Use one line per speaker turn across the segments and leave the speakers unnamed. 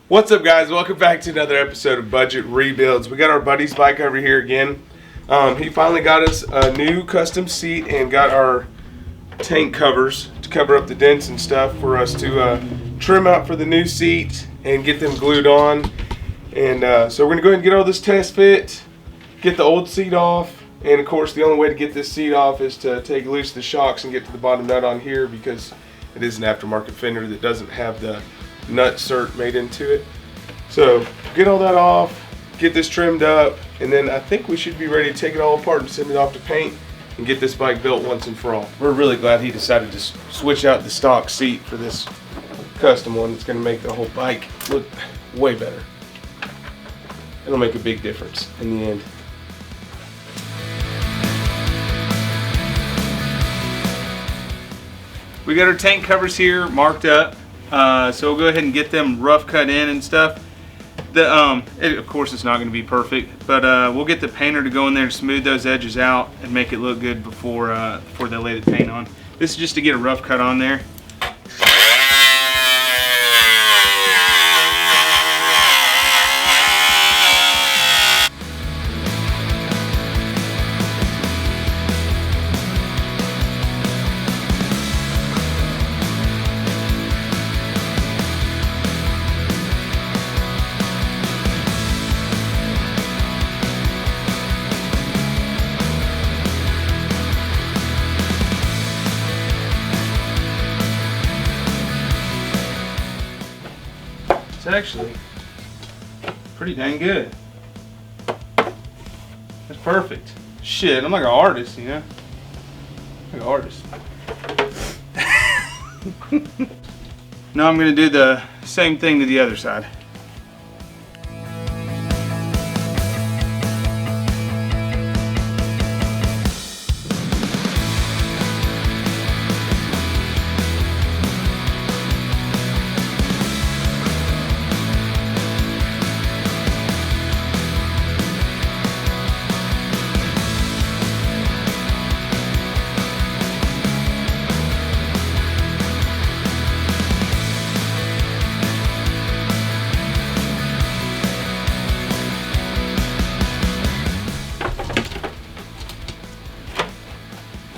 What's up, guys? Welcome back to another episode of Budget Rebuilds. We got our buddy's bike over here again. He finally got us a new custom seat and got our tank covers to cover up the dents and stuff for us to trim out for the new seat and get them glued on. And so we're going to go ahead and get all this test fit, get the old seat off, and of course the only way to get this seat off is to take loose the shocks and get to the bottom nut on here because it is an aftermarket fender that doesn't have the nut cert made into it. So get all that off, get this trimmed up, and then I think we should be ready to take it all apart and send it off to paint and get this bike built once and for all. We're really glad he decided to switch out the stock seat for this custom one. It's going to make the whole bike look way better. It'll make a big difference in the end. We got our tank covers here marked up. So we'll go ahead and get them rough cut in and stuff. Of course it's not going to be perfect, but we'll get the painter to go in there and smooth those edges out and make it look good before they lay the paint on. This is just to get a rough cut on there. It's actually pretty dang good. That's perfect. Shit, I'm like an artist, you know? Like an artist. Now I'm going to do the same thing to the other side.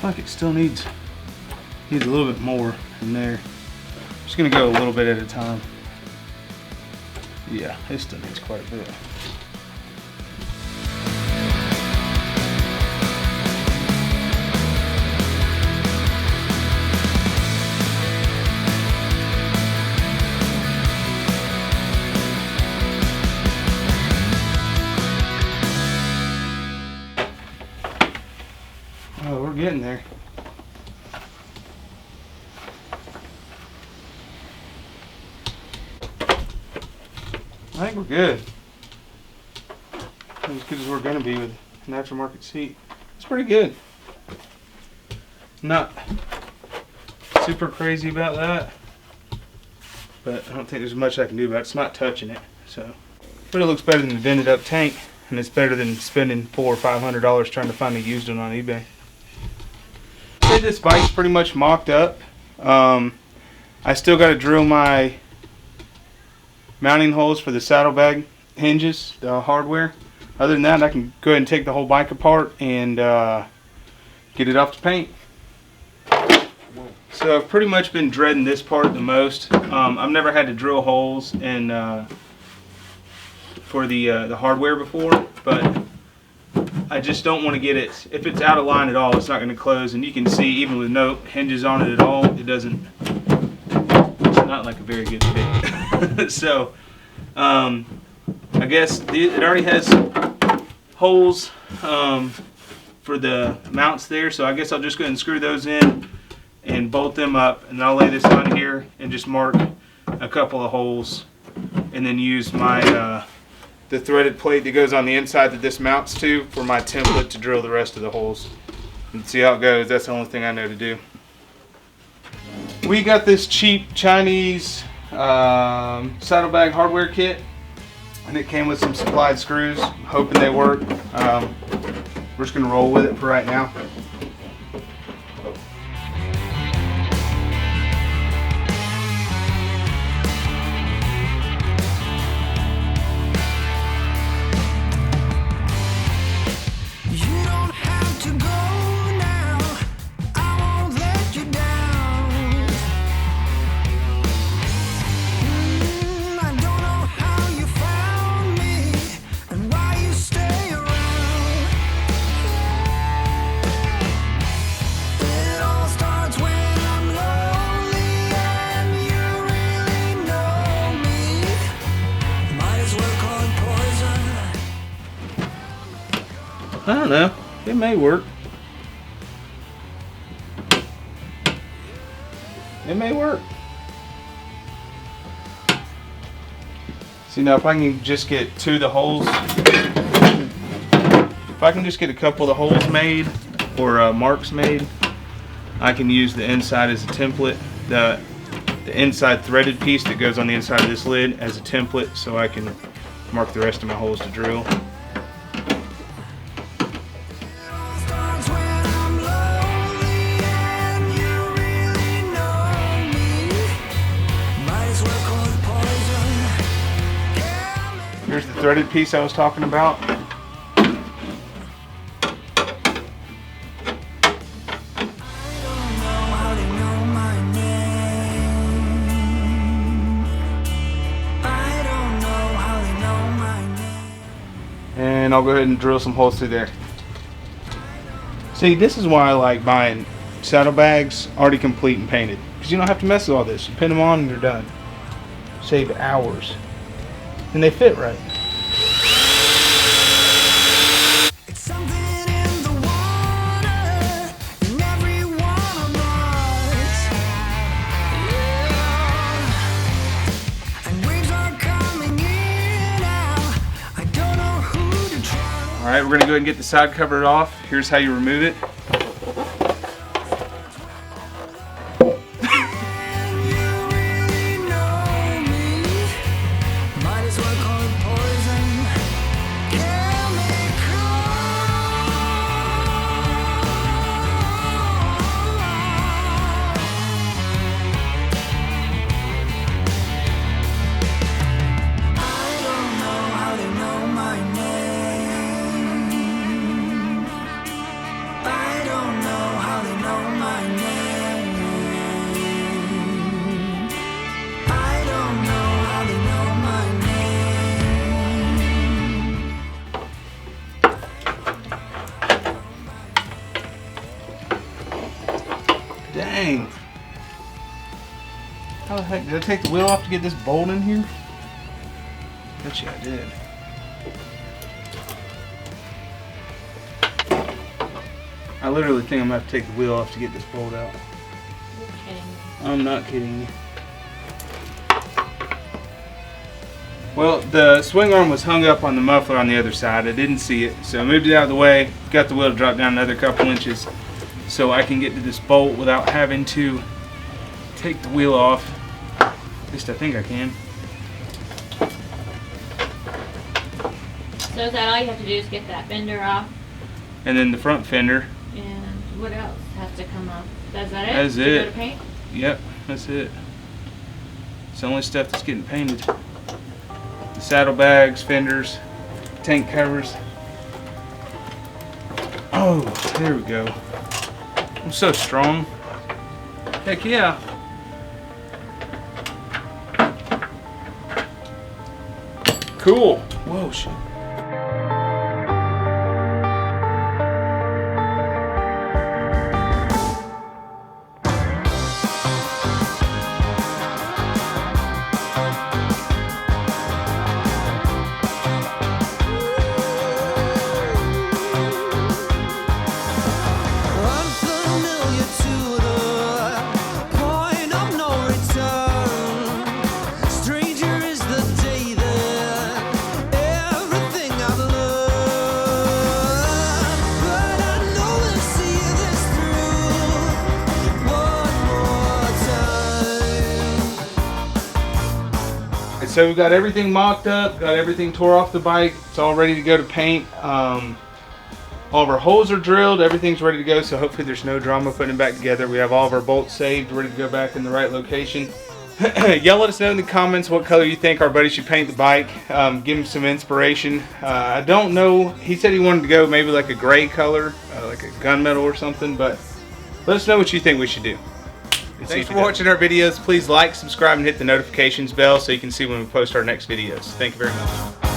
I think it still needs a little bit more in there. I'm just gonna go a little bit at a time. Yeah, it still needs quite a bit. Oh, we're getting there. I think we're good. As good as we're going to be with an aftermarket seat. It's pretty good. Not super crazy about that, but I don't think there's much I can do about it. It's not touching it, so. But it looks better than the vented up tank, and it's better than spending $400 or $500 trying to find a used one on eBay. This bike's pretty much mocked up. I still got to drill my mounting holes for the saddlebag hinges, the hardware. Other than that, I can go ahead and take the whole bike apart and get it off to paint. So I've pretty much been dreading this part the most. I've never had to drill holes for the hardware before, but I just don't want to get it, if it's out of line at all, it's not going to close. And you can see, even with no hinges on it at all, it's not like a very good fit. So, I guess it already has holes for the mounts there. So I guess I'll just go ahead and screw those in and bolt them up. And I'll lay this on here and just mark a couple of holes. And then use my the threaded plate that goes on the inside that this mounts to for my template to drill the rest of the holes. And see how it goes. That's the only thing I know to do. We got this cheap Chinese saddlebag hardware kit, and it came with some supplied screws. I'm hoping they work. We're just going to roll with it for right now. I don't know. It may work. It may work. See, now if I can just get two of the holes, if I can just get a couple of the holes made or marks made, I can use the inside as a template. The inside threaded piece that goes on the inside of this lid as a template, so I can mark the rest of my holes to drill. Here's the threaded piece I was talking about. And I'll go ahead and drill some holes through there. See, this is why I like buying saddlebags already complete and painted, because you don't have to mess with all this. You pin them on and they're done. Save hours. And they fit right. Alright, we're going to go ahead and get the side cover off. Here's how you remove it. Dang. How the heck did I take the wheel off to get this bolt in here? Bet you I did. I literally think I'm gonna have to take the wheel off to get this bolt out.
You're kidding me.
I'm not kidding you. Well, the swing arm was hung up on the muffler on the other side. I didn't see it, so I moved it out of the way, got the wheel to drop down another couple inches so I can get to this bolt without having to take the wheel off. At least I think I can.
So is that all you have to do is get that fender off?
And then the front fender.
And what else has to come off? Is that it?
That's
to
it.
Go to paint?
Yep, that's it. It's the only stuff that's getting painted. The saddlebags, fenders, tank covers. Oh, there we go. I'm so strong. Heck yeah. Cool. Whoa, shit. So we've got everything mocked up, got everything tore off the bike. It's all ready to go to paint. All of our holes are drilled, everything's ready to go, so hopefully there's no drama putting it back together. We have all of our bolts saved, ready to go back in the right location. Y'all let us know in the comments what color you think our buddy should paint the bike. Give him some inspiration. I don't know, he said he wanted to go maybe like a gray color, like a gunmetal or something, but let us know what you think we should do. Thanks for watching our videos. Please like, subscribe, and hit the notifications bell so you can see when we post our next videos. Thank you very much.